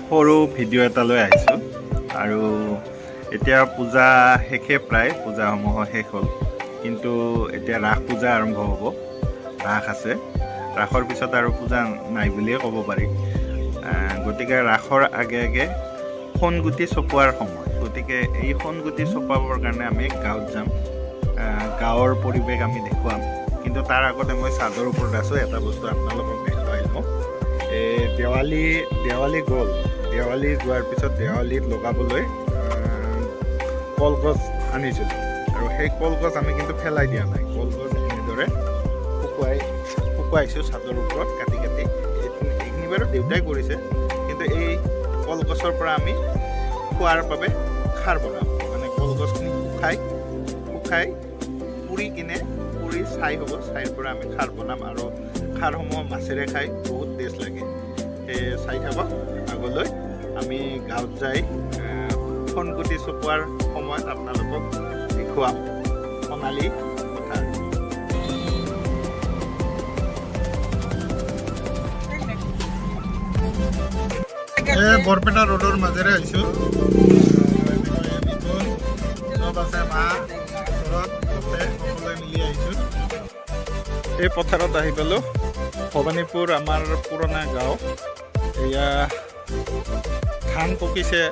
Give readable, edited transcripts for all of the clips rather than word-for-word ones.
সৰু ভিডিঅ' এটালৈ আহিছোঁ আৰু এতিয়া পূজা শেষে প্ৰায় পূজাসমূহ শেষ হ'ল, কিন্তু এতিয়া ৰাস পূজা আৰম্ভ হ'ব। ৰাস আছে, ৰাসৰ পিছত আৰু পূজা নাই বুলিয়ে ক'ব পাৰি। গতিকে ৰাসৰ আগে আগে সোণগুটি চপোৱাৰ সময়, গতিকে এই সোণগুটি চপাবৰ কাৰণে আমি গাঁৱত যাম, গাঁৱৰ পৰিৱেশ আমি দেখুৱাম। কিন্তু তাৰ আগতে মই চাদৰ ওপৰত আছোঁ, এটা বস্তু আপোনালোকক দেখুৱাই লওঁ। দেৱালী গ'ল, দেৱালী যোৱাৰ পিছত দেৱালীত লগাবলৈ কলগছ আনিছিলোঁ আৰু সেই কলগছ আমি কিন্তু পেলাই দিয়া নাই। কলগছ এনেদৰে শুকুৱাইছোঁ চাদৰ ওপৰত কাটি কাটি। এইখিনি বাৰু দেউতাই কৰিছে, কিন্তু এই কলগছৰ পৰা আমি খোৱাৰ বাবে খাৰ বনাম। মানে কলগছখিনি শুকাই পুৰি ছাই হ'ব, ছাইৰ পৰা আমি খাৰ বনাম আৰু খাৰসমূহ মাছেৰে খাই বহুত টেষ্ট লাগে। সেই চাই থাকক, আগলৈ আমি গাঁৱত যাই সোণগুটি চপোৱাৰ সময়ত আপোনালোকক দেখুৱাম সোণালী পথাৰ। বৰপেটা ৰোডৰ মাজেৰে আহিছোঁ। সকলোৱে মিলি আহিছোঁ। এই পথাৰত আহি পালোঁ। ভৱানীপুৰ আমাৰ পুৰণা গাঁও। এয়া ধান পকিছে,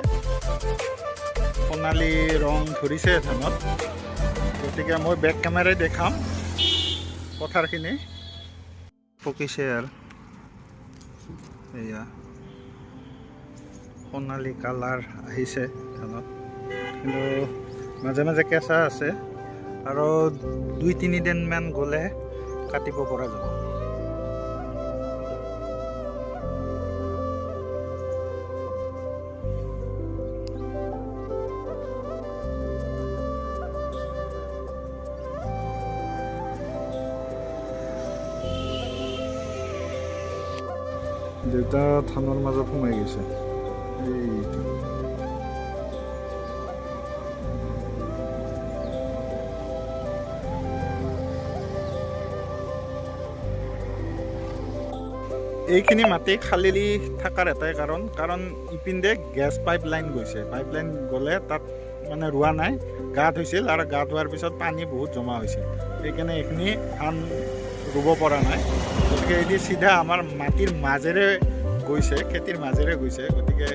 সোণালী ৰং ধৰিছে ধানত। গতিকে মই বেক কেমেৰাই দেখাম পথাৰখিনি পকিছে আৰু এয়া সোণালী কালাৰ আহিছে ধানত, কিন্তু মাজে মাজে কেঁচা আছে আৰু 2-3 দিনমান গ'লে কাটিব পৰা যাব। দেউতা ধানৰ মাজত সোমাই গৈছে। এইটো এইখিনি মাটি খালী থকাৰ এটাই কাৰণ ইপিনে গেছ পাইপ লাইন গৈছে। পাইপ লাইন গ'লে তাত মানে ৰোৱা নাই, গাঁত হৈছিল আৰু গাঁত হোৱাৰ পিছত পানী বহুত জমা হৈছিল। সেইকাৰণে এইখিনি ধান ৰুব পৰা নাই। গতিকে এইদি চিধা আমাৰ মাটিৰ মাজেৰে গৈছে, খেতিৰ মাজেৰে গৈছে। গতিকে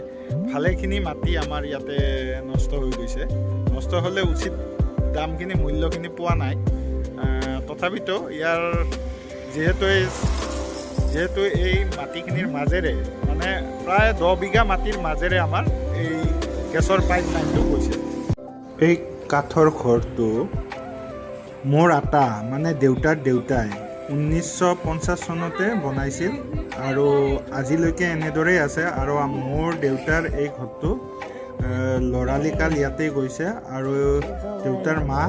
ভালেখিনি মাটি আমাৰ ইয়াতে নষ্ট হৈ গৈছে। নষ্ট হ'লে উচিত দামখিনি মূল্যখিনি পোৱা নাই। তথাপিতো ইয়াৰ যিহেতু এই মাটিখিনিৰ মাজেৰে মানে প্ৰায় 10 বিঘা মাটিৰ মাজেৰে আমাৰ এই গেছৰ পাইপ লাইনটো গৈছে। এই কাঠৰ ঘৰটো মোৰ আটা মানে দেউতাই 1950 চনতে বনাইছিল আৰু আজিলৈকে এনেদৰেই আছে। আৰু মোৰ দেউতাৰ এই ঘৰটো ল'ৰালিকাল ইয়াতেই গৈছে আৰু দেউতাৰ মা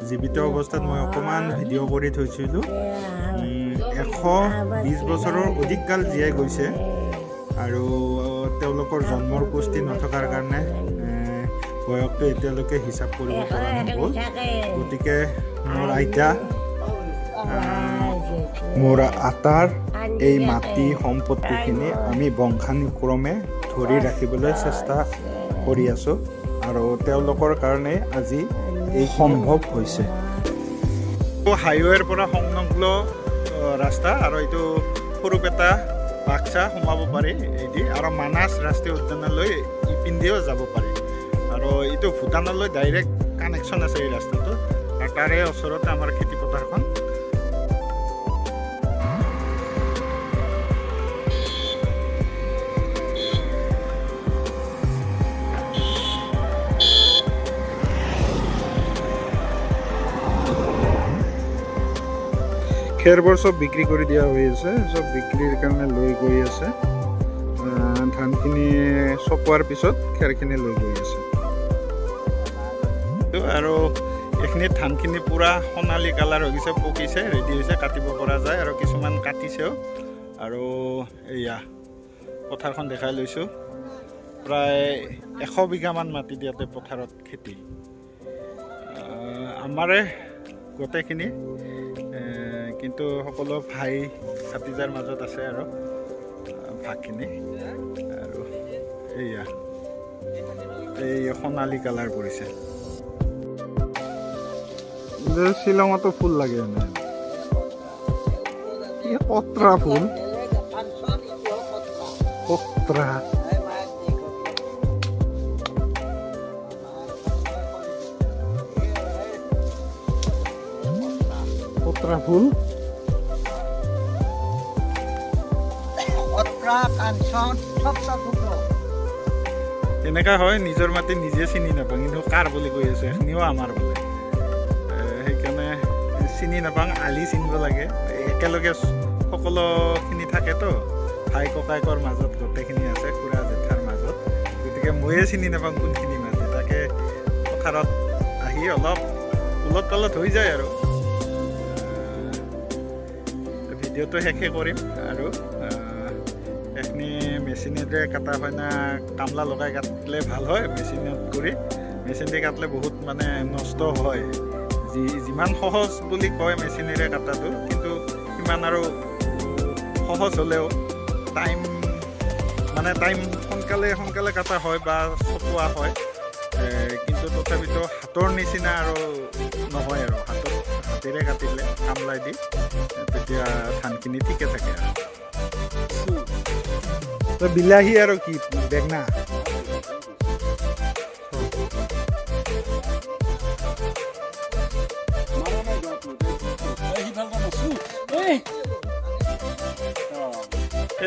জীৱিত অৱস্থাত মই অকণমান ভিডিঅ' কৰি থৈছিলোঁ। 120 বছৰৰ অধিক কাল জীয়াই গৈছে আৰু তেওঁলোকৰ জন্মৰ পুষ্টি নথকাৰ কাৰণে বয়সটো এতিয়ালৈকে হিচাপ কৰিব পৰা নগ'ল। গতিকে মোৰ আইতা, মোৰ আটাৰ এই মাটি সম্পত্তিখিনি আমি বংশানুক্ৰমে ধৰি ৰাখিবলৈ চেষ্টা কৰি আছোঁ আৰু তেওঁলোকৰ কাৰণে আজি এই সম্ভৱ হৈছে। হাইৱেৰ পৰা সংলগ্ন ৰাস্তা আৰু এইটো সৰুপেটা বাক্সা সোমাব পাৰি এইদি, আৰু মানাস ৰাষ্ট্ৰীয় উদ্যানলৈ ইপিনেও যাব পাৰি। আৰু এইটো ভূটানলৈ ডাইৰেক্ট কানেকশ্যন আছে এই ৰাস্তাটো, আৰু তাৰে ওচৰতে আমাৰ খেতি পথাৰখন। খেৰবোৰ চব বিক্ৰী কৰি দিয়া হৈ আছে, চব বিক্ৰীৰ কাৰণে লৈ গৈ আছে। ধানখিনি চপোৱাৰ পিছত খেৰখিনি লৈ গৈ আছে। আৰু এইখিনি ধানখিনি পূৰা সোণালী কালাৰ হৈ গৈছে, পকিছে, ৰেডি হৈছে, কাটিব পৰা যায়। আৰু কিছুমান কাটিছেও। আৰু এয়া পথাৰখন দেখাই লৈছোঁ। প্ৰায় 100 বিঘামান মাটি ইয়াতে পথাৰত খেতি। আমাৰে গোটেইখিনি, কিন্তু সকলো ভাই ভাতিজাৰ মাজত আছে আৰু ভাগখিনি। আৰু সোণালী কালাৰ পৰিছে। শ্বিলঙতো ফুল লাগে এনে কত্ৰা ফুল কত্ৰা কত্ৰা ফুল এনেকা হয় নিজৰ মাটি নিজে চিনি নাপাওঁ কিন্তু কাৰ বুলি কৈ আছে এখিনিও আমাৰ বোলে সেইকাৰণে চিনি নাপাওঁ আলি চিনিব লাগে একেলগে সকলোখিনি থাকেতো ভাই ককাইকৰ মাজত গোটেইখিনি আছে খুৰা জেঠাৰ মাজত গতিকে ময়ে চিনি নাপাওঁ কোনখিনি মাটি তাকে পথাৰত আহি অলপ উলট পালট হৈ যায় আৰু ভিডিঅ'টো শেষে কৰিম আৰু এইখিনি মেচিনেৰে কটা হয় না কামলা লগাই কাটিলে ভাল হয় মেচিনত কৰি মেচিনেৰে কাটিলে বহুত মানে নষ্ট হয় যিমান সহজ বুলি কয় মেচিনেৰে কটাটো কিন্তু সিমান আৰু সহজ হ'লেও টাইম সোনকালে কটা হয় বা চপোৱা হয় কিন্তু তথাপিতো হাতৰ নিচিনা আৰু নহয় আৰু হাতেৰে কাটিলে কামলাই দি তেতিয়া ধানখিনি ঠিকে থাকে আৰু বিলাহী আৰু কি বেঙনা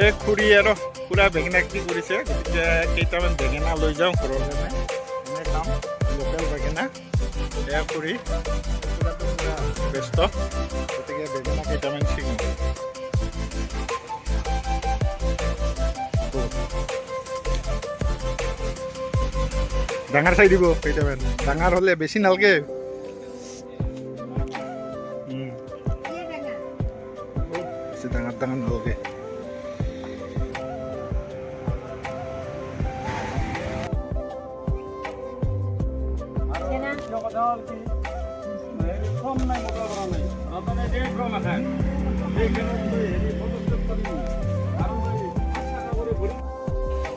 এই খুৰী আৰু খুৰা বেঙেনা কি কৰিছে গতিকে কেইটামান বেঙেনা লৈ যাওঁ ঘৰৰ কাৰণে এনে খাম লোকেল বেঙেনা এয়া খুৰী ব্যস্ত গতিকে বেঙেনা কেইটামান ছিঙো ডাঙৰ চাই দিব কেইটামান ডাঙৰ হ'লে বেছি নালাগে বেছি ডাঙৰ নালাগে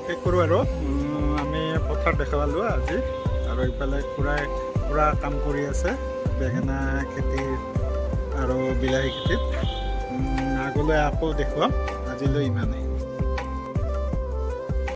শেষ কৰোঁ আৰু আমি পথাৰ দেখা পালোঁ আজি আৰু ইফালে খুৰাই পুৰা কাম কৰি আছে বেঙেনা খেতিৰ আৰু বিলাহী খেতিত আগলৈ আকৌ দেখুৱাম আজিলৈ ইমানেই